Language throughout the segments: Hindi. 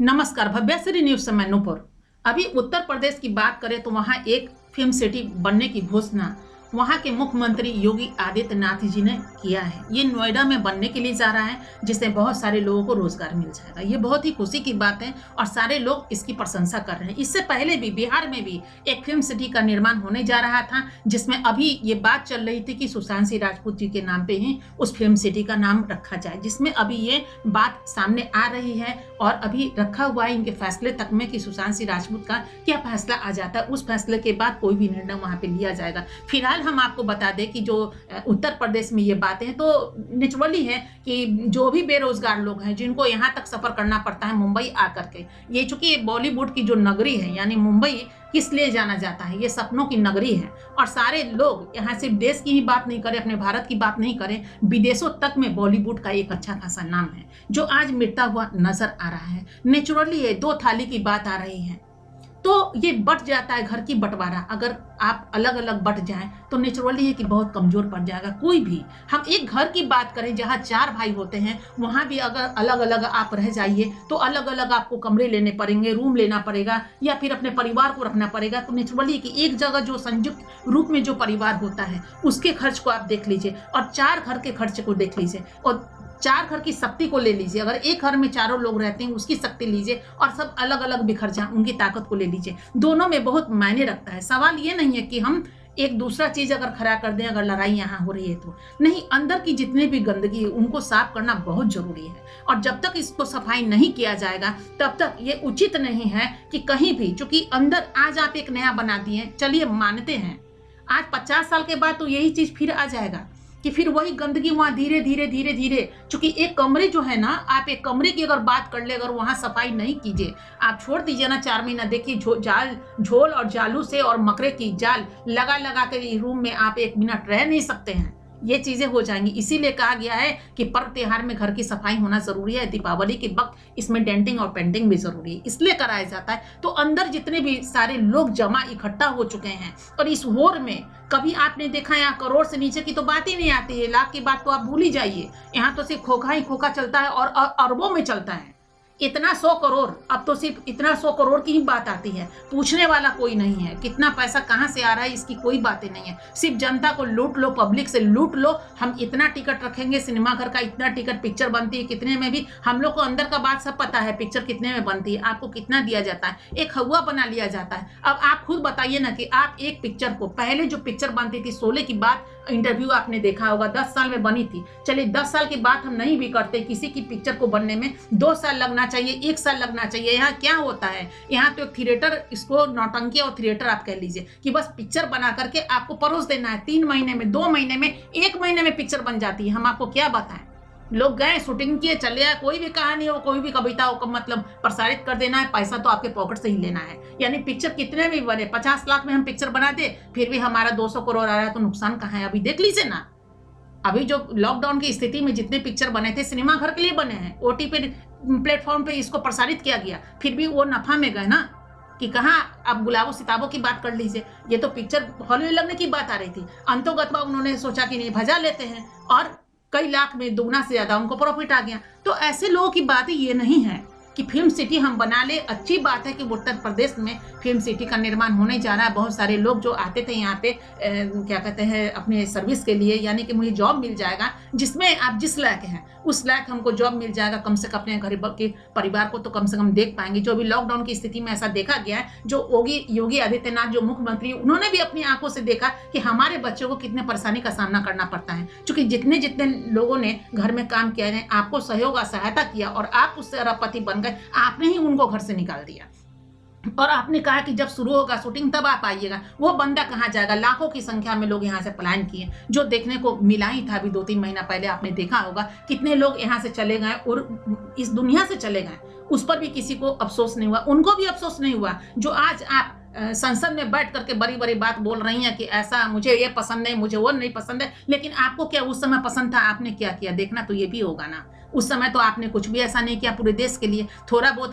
नमस्कार। भव्यश्री न्यूज से मैं नूपुर। अभी उत्तर प्रदेश की बात करें तो वहां एक फिल्म सिटी बनने की घोषणा वहां के मुख्यमंत्री योगी आदित्यनाथ जी ने किया है। ये नोएडा में बनने के लिए जा रहा है, जिससे बहुत सारे लोगों को रोजगार मिल जाएगा। ये बहुत ही खुशी की बात है और सारे लोग इसकी प्रशंसा कर रहे हैं। इससे पहले भी बिहार में भी एक फिल्म सिटी का निर्माण होने जा रहा था, जिसमें अभी ये बात चल रही थी कि सुशांत सिंह राजपूत जी के नाम पे ही उस फिल्म सिटी का नाम रखा जाए, जिसमें अभी ये बात सामने आ रही है और अभी रखा हुआ है इनके फैसले तक में कि सुशांत सिंह राजपूत का क्या फैसला आ जाता है। उस फैसले के बाद कोई भी निर्णय वहां पे लिया जाएगा। फिलहाल हम आपको बता दें कि जो उत्तर प्रदेश में ये बातें हैं, तो नेचुरली है कि जो भी बेरोजगार लोग हैं जिनको यहाँ तक सफर करना पड़ता है मुंबई आकर के, ये चूंकि बॉलीवुड की जो नगरी है, यानी मुंबई किस लिए जाना जाता है, ये सपनों की नगरी है। और सारे लोग यहाँ सिर्फ देश की ही बात नहीं करें, अपने भारत की बात नहीं करें, विदेशों तक में बॉलीवुड का एक अच्छा खासा नाम है जो आज मिटता हुआ नजर आ रहा है। नेचुरली ये दो थाली की बात आ रही है तो ये बट जाता है घर की बंटवारा। अगर आप अलग अलग बट जाएं तो नेचुरली है कि बहुत कमजोर पड़ जाएगा कोई भी। हम एक घर की बात करें जहां 4 भाई होते हैं, वहां भी अगर अलग अलग आप रह जाइए तो अलग अलग आपको कमरे लेने पड़ेंगे, रूम लेना पड़ेगा या फिर अपने परिवार को रखना पड़ेगा। तो नेचुरली कि एक जगह जो संयुक्त रूप में जो परिवार होता है उसके खर्च को आप देख लीजिए और 4 घर के खर्च को देख लीजिए और 4 घर की शक्ति को ले लीजिए। अगर एक घर में चारों लोग रहते हैं उसकी शक्ति लीजिए और सब अलग अलग बिखर जाए उनकी ताकत को ले लीजिए। दोनों में बहुत मायने रखता है। सवाल ये नहीं है कि हम एक दूसरा चीज अगर खड़ा कर दें, अगर लड़ाई यहाँ हो रही है तो नहीं, अंदर की जितनी भी गंदगी है उनको साफ करना बहुत जरूरी है। और जब तक इसको सफाई नहीं किया जाएगा तब तक ये उचित नहीं है कि कहीं भी, चूंकि अंदर आज आप एक नया बना दिए, चलिए मानते हैं आज 50 साल के बाद तो यही चीज फिर आ जाएगा कि फिर वही गंदगी वहां धीरे धीरे धीरे धीरे, चूंकि एक कमरे जो है ना, आप एक कमरे की अगर बात कर ले, अगर वहां सफाई नहीं कीजिए, आप छोड़ दीजिए ना 4 महीना, देखिए झोल और जालू से और मकरे की जाल लगा लगा के रूम में आप 1 मिनट रह नहीं सकते हैं। ये चीजें हो जाएंगी। इसीलिए कहा गया है कि पर्व त्योहार में घर की सफाई होना जरूरी है। दीपावली के वक्त इसमें डेंटिंग और पेंटिंग भी जरूरी है, इसलिए कराया जाता है। तो अंदर जितने भी सारे लोग जमा इकट्ठा हो चुके हैं और इस होर में कभी आपने देखा यहाँ करोड़ से नीचे की तो बात ही नहीं आती है, लाख की बात तो आप भूल ही जाइए। यहाँ तो सिर्फ खोखा ही खोखा चलता है और अरबों में चलता है। इतना 100 करोड़, अब तो सिर्फ इतना 100 करोड़ की ही बात आती है, पूछने वाला कोई नहीं है। कितना पैसा कहां से आ रहा है इसकी कोई बातें नहीं है। सिर्फ जनता को लूट लो, पब्लिक से लूट लो। हम इतना टिकट रखेंगे, सिनेमा घर का इतना टिकट, पिक्चर बनती है कितने में भी, हम लोग को अंदर का बात सब पता है, पिक्चर कितने में बनती है, आपको कितना दिया जाता है, एक हवा बना लिया जाता है। अब आप खुद बताइए ना कि आप एक पिक्चर को, पहले जो पिक्चर बनती थी, शोले की बात इंटरव्यू आपने देखा होगा, 10 साल में बनी थी। चलिए 10 साल की बात हम नहीं भी करते, किसी की पिक्चर को बनने में 2 साल लगना चाहिए, 1 साल लगना चाहिए। यहाँ क्या होता है, यहाँ तो थिएटर, इसको नौटंकी और थिएटर आप कह लीजिए कि बस पिक्चर बना करके आपको परोस देना है। 3 महीने में, 2 महीने में, 1 महीने में पिक्चर बन जाती है। हम आपको क्या बताएं, लोग गए, शूटिंग किए, चले आए, कोई भी कहानी हो, कोई भी कविता हो, मतलब प्रसारित कर देना है, पैसा तो आपके पॉकेट से ही लेना है। यानी पिक्चर कितने भी बने, 50 लाख में हम पिक्चर बना दे, फिर भी हमारा 200 करोड़ आ रहा है, तो नुकसान कहाँ है? अभी देख लीजिए ना, अभी जो लॉकडाउन की स्थिति में जितने पिक्चर बने थे सिनेमा घर के लिए बने हैं, OTT प्लेटफॉर्म पे इसको प्रसारित किया गया, फिर भी वो नफा में गए ना। कि कहाँ, अब गुलाबों सिताबों की बात कर लीजिए, ये तो पिक्चर हॉल में लगने की बात आ रही थी, अंतोगत्वा उन्होंने सोचा कि नहीं भजा लेते हैं और कई लाख में दुगना से ज्यादा उनको प्रॉफिट आ गया। तो ऐसे लोगों की बात ये नहीं है कि फिल्म सिटी हम बना ले। अच्छी बात है कि उत्तर प्रदेश में फिल्म सिटी का निर्माण होने जा रहा है। बहुत सारे लोग जो आते थे यहाँ पे क्या कहते हैं, अपने सर्विस के लिए, यानी कि मुझे जॉब मिल जाएगा, जिसमें आप जिस लायक हैं उस लायक हमको जॉब मिल जाएगा। कम से कम अपने घर के परिवार को तो कम से कम देख पाएंगे। जो भी लॉकडाउन की स्थिति में ऐसा देखा गया है, जो योगी आदित्यनाथ जो मुख्यमंत्री, उन्होंने भी अपनी आंखों से देखा कि हमारे बच्चों को कितने परेशानी का सामना करना पड़ता है। क्योंकि जितने जितने लोगों ने घर में काम किया है, आपको सहयोग और सहायता किया और आप उससे अरबपति बन गए, आपने ही उनको घर से निकाल दिया और आपने कहा कि जब शुरू होगा शूटिंग तब आप आइएगा। वो बंदा कहाँ जाएगा? लाखों की संख्या में लोग यहाँ से पलायन किए, जो देखने को मिला ही था। अभी 2-3 महीना पहले आपने देखा होगा कितने लोग यहाँ से चले गए और इस दुनिया से चले गए। उस पर भी किसी को अफसोस नहीं हुआ, उनको भी अफसोस नहीं हुआ। जो आज आप संसद में बैठ करके बड़ी बड़ी बात बोल रही हैं कि ऐसा मुझे ये पसंद नहीं, मुझे वो नहीं पसंद है, लेकिन आपको क्या उस समय पसंद था? आपने क्या किया? देखना तो ये भी होगा ना। उस समय तो आपने कुछ भी ऐसा नहीं किया पूरे देश के लिए, थोड़ा बहुत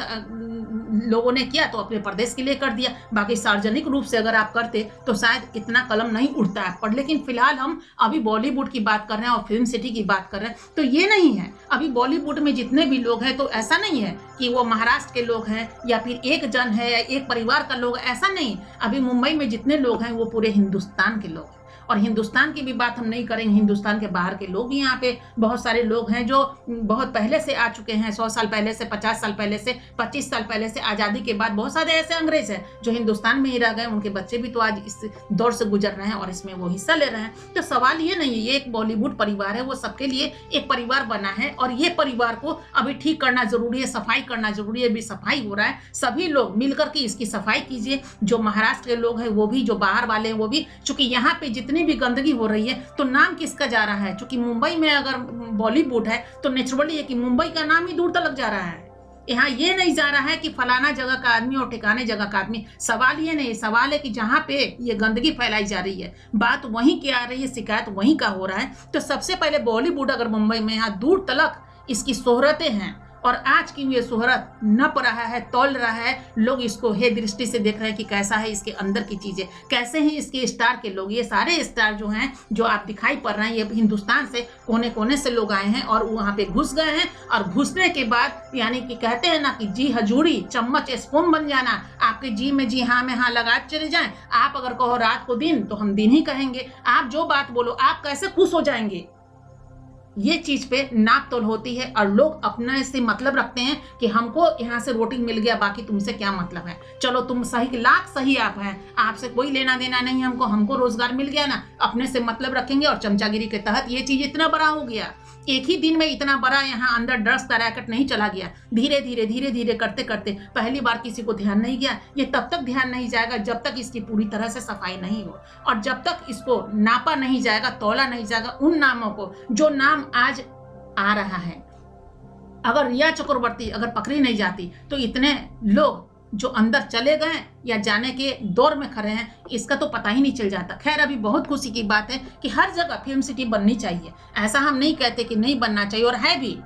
लोगों ने किया तो अपने प्रदेश के लिए कर दिया, बाकी सार्वजनिक रूप से अगर आप करते तो शायद इतना कलम नहीं उठता आप पर। लेकिन फिलहाल हम अभी बॉलीवुड की बात कर रहे हैं और फिल्म सिटी की बात कर रहे हैं, तो ये नहीं है। अभी बॉलीवुड में जितने भी लोग हैं तो ऐसा नहीं है कि वो महाराष्ट्र के लोग हैं या फिर एक जन है या एक परिवार का लोग, ऐसा नहीं। अभी मुंबई में जितने लोग हैं वो पूरे हिंदुस्तान के लोग हैं। और हिंदुस्तान की भी बात हम नहीं करेंगे, हिंदुस्तान के बाहर के लोग भी यहाँ पे बहुत सारे लोग हैं जो बहुत पहले से आ चुके हैं, 100 साल पहले से, 50 साल पहले से, 25 साल पहले से। आज़ादी के बाद बहुत सारे ऐसे अंग्रेज हैं जो हिंदुस्तान में ही रह गए, उनके बच्चे भी तो आज इस दौर से गुजर रहे हैं और इसमें वो हिस्सा ले रहे हैं। तो सवाल ये नहीं है, ये एक बॉलीवुड परिवार है, वो सबके लिए एक परिवार बना है और ये परिवार को अभी ठीक करना जरूरी है, सफाई करना जरूरी है। अभी सफाई हो रहा है, सभी लोग मिलकर के इसकी सफाई कीजिए। जो महाराष्ट्र के लोग हैं वो भी, जो बाहर वाले हैं वो भी, चूंकि यहाँ पे जितनी भी गंदगी हो रही है तो नाम किसका जा रहा है? चूंकि मुंबई में अगर बॉलीवुड है तो नेचुरली है कि मुंबई का नाम ही दूर तक जा रहा है। यहाँ ये नहीं जा रहा है कि फलाना जगह का आदमी और ठिकाने जगह का आदमी। सवाल ये नहीं, सवाल है कि जहाँ पे ये गंदगी फैलाई जा रही है, बात वहीं की आ रही है, शिकायत वहीं का हो रहा है। तो सबसे पहले बॉलीवुड अगर मुंबई में यहाँ दूर तलक इसकी शोहरतें हैं और आज की ये शोहरत नप रहा है, तौल रहा है, लोग इसको हे दृष्टि से देख रहे हैं कि कैसा है इसके अंदर की चीजें, कैसे हैं इसके स्टार के लोग। ये सारे स्टार जो हैं, जो आप दिखाई पड़ रहे हैं, ये हिंदुस्तान से कोने कोने से लोग आए हैं और वहां पे घुस गए हैं। और घुसने के बाद यानी कि कहते हैं ना कि जी हजूरी, चम्मच स्पून बन जाना, आपके जी में जी हाँ में हाँ लगा चले जाए। आप अगर कहो रात को दिन तो हम दिन ही कहेंगे, आप जो बात बोलो आप कैसे खुश हो जाएंगे। ये चीज पे नाप तोल होती है और लोग अपने से मतलब रखते हैं कि हमको यहाँ से रोटी मिल गया, बाकी तुमसे क्या मतलब है। चलो तुम सही, लाख सही आप हैं, आपसे कोई लेना देना नहीं, हमको रोजगार मिल गया ना, अपने से मतलब रखेंगे। और चमचागिरी के तहत ये चीज इतना बड़ा हो गया, एक ही दिन में इतना बड़ा यहाँ अंदर ड्रग्स का रैकेट नहीं चला गया। धीरे धीरे करते करते पहली बार किसी को ध्यान नहीं गया। ये तब तक ध्यान नहीं जाएगा जब तक इसकी पूरी तरह से सफाई नहीं हो और जब तक इसको नापा नहीं जाएगा, तौला नहीं जाएगा उन नामों को जो नाम आज आ रहा है। अगर रिया चक्रवर्ती अगर पकड़ी नहीं जाती तो इतने लोग जो अंदर चले गए या जाने के दौर में खड़े हैं, इसका तो पता ही नहीं चल जाता। खैर, अभी बहुत खुशी की बात है कि हर जगह फिल्म सिटी बननी चाहिए, ऐसा हम नहीं कहते कि नहीं बनना चाहिए, और है भी।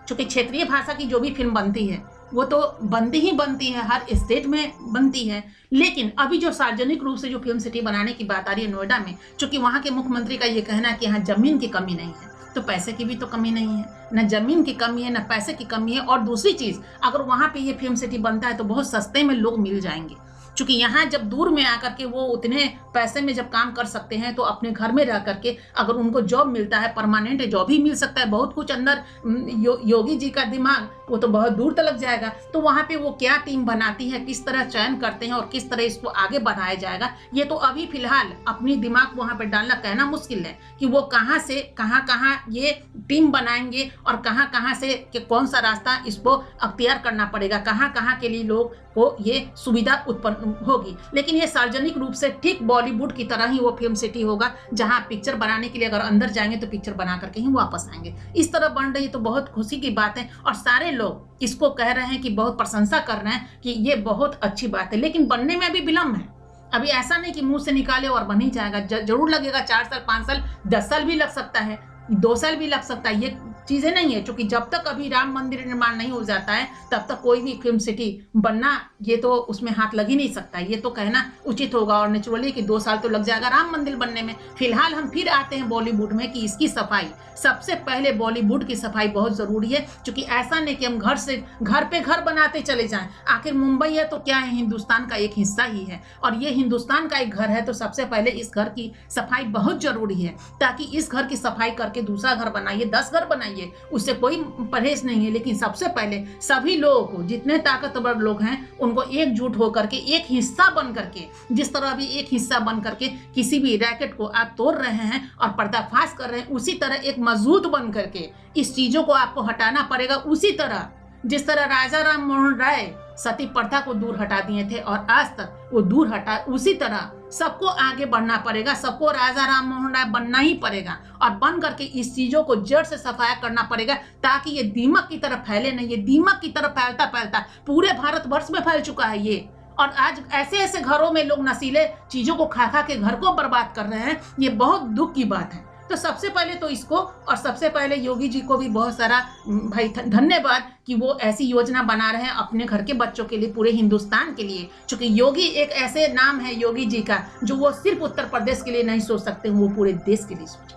चूंकि क्षेत्रीय भाषा की जो भी फिल्म बनती है वो तो बनती ही बनती है, हर स्टेट में बनती है। लेकिन अभी जो सार्वजनिक रूप से जो फिल्म सिटी बनाने की बात आ रही है नोएडा में, चूंकि वहाँ के मुख्यमंत्री का ये कहना है कि यहाँ जमीन की कमी नहीं है, तो पैसे की भी तो कमी नहीं है, न जमीन की कमी है न पैसे की कमी है। और दूसरी चीज, अगर वहां पे ये फिल्म सिटी बनता है तो बहुत सस्ते में लोग मिल जाएंगे। चूंकि यहाँ जब दूर में आकर के वो उतने पैसे में जब काम कर सकते हैं तो अपने घर में रह करके अगर उनको जॉब मिलता है, परमानेंट जॉब ही मिल सकता है, बहुत कुछ अंदर योगी जी का दिमाग वो तो बहुत दूर तक जाएगा। तो वहाँ पे वो क्या टीम बनाती है, किस तरह चयन करते हैं और किस तरह इसको आगे बढ़ाया जाएगा, ये तो अभी फिलहाल अपनी दिमाग वहाँ पे डालना कहना मुश्किल है कि वो कहाँ से कहाँ ये टीम बनाएंगे और कहाँ से कि कौन सा रास्ता इसको अख्तियार करना पड़ेगा, कहाँ के लिए लोग को ये सुविधा उत्पन्न होगी। लेकिन ये सार्वजनिक रूप से ठीक बॉलीवुड की तरह ही वो फिल्म सिटी होगा, जहां पिक्चर बनाने के लिए अगर अंदर जाएंगे तो पिक्चर बना करके ही वापस आएंगे। इस तरह बन रही है तो बहुत खुशी की बात है और सारे लोग इसको कह रहे हैं कि बहुत प्रशंसा कर रहे हैं कि ये बहुत अच्छी बात है। लेकिन बनने में अभी विलम्ब है, अभी ऐसा नहीं कि मुंह से निकाले और बन ही जाएगा, जरूर लगेगा 4 साल 5 साल 10 साल भी लग सकता है, 2 साल भी लग सकता है। ये चीजें नहीं है, क्योंकि जब तक अभी राम मंदिर निर्माण नहीं हो जाता है तब तक कोई भी फिल्म सिटी बनना, ये तो उसमें हाथ लग ही नहीं सकता। ये तो कहना उचित होगा और नेचुरली कि 2 साल तो लग जाएगा राम मंदिर बनने में। फिलहाल हम फिर आते हैं बॉलीवुड में कि इसकी सफाई, सबसे पहले बॉलीवुड की सफाई बहुत जरूरी है। क्योंकि ऐसा नहीं कि हम घर से घर पे घर बनाते चले जाएं। आखिर मुंबई है तो क्या है, हिंदुस्तान का एक हिस्सा ही है और ये हिंदुस्तान का एक घर है, तो सबसे पहले इस घर की सफाई बहुत जरूरी है, ताकि इस घर की सफाई करके दूसरा घर बनाइए, 10 घर बनाइए, उससे कोई परहेज नहीं है। लेकिन सबसे पहले सभी लोगों को, जितने ताकतवर लोग हैं, उनको एकजुट होकर के एक हिस्सा बन करके, जिस तरह अभी एक हिस्सा बन करके किसी भी रैकेट को आप तोड़ रहे हैं और पर्दाफाश कर रहे हैं, उसी तरह एक मजबूत बन करके इस चीजों को आपको हटाना पड़ेगा। उसी तरह जिस तरह राजा राम मोहन राय सती प्रथा को दूर हटा दिए थे और आज तक वो दूर हटा, उसी तरह सबको आगे बढ़ना पड़ेगा, सबको राजा राम मोहन राय बनना ही पड़ेगा और बन करके इस चीजों को जड़ से सफाया करना पड़ेगा, ताकि ये दीमक की तरफ फैले नहीं। ये दीमक की तरफ फैलता फैलता पूरे भारतवर्ष में फैल चुका है ये, और आज ऐसे ऐसे घरों में लोग नशीले चीजों को खा खा के घर को बर्बाद कर रहे हैं। ये बहुत दुख की बात है। तो सबसे पहले तो इसको और सबसे पहले योगी जी को भी बहुत सारा भाई धन्यवाद कि वो ऐसी योजना बना रहे हैं अपने घर के बच्चों के लिए, पूरे हिंदुस्तान के लिए। क्योंकि योगी एक ऐसे नाम है योगी जी का जो वो सिर्फ उत्तर प्रदेश के लिए नहीं सोच सकते, वो पूरे देश के लिए सोच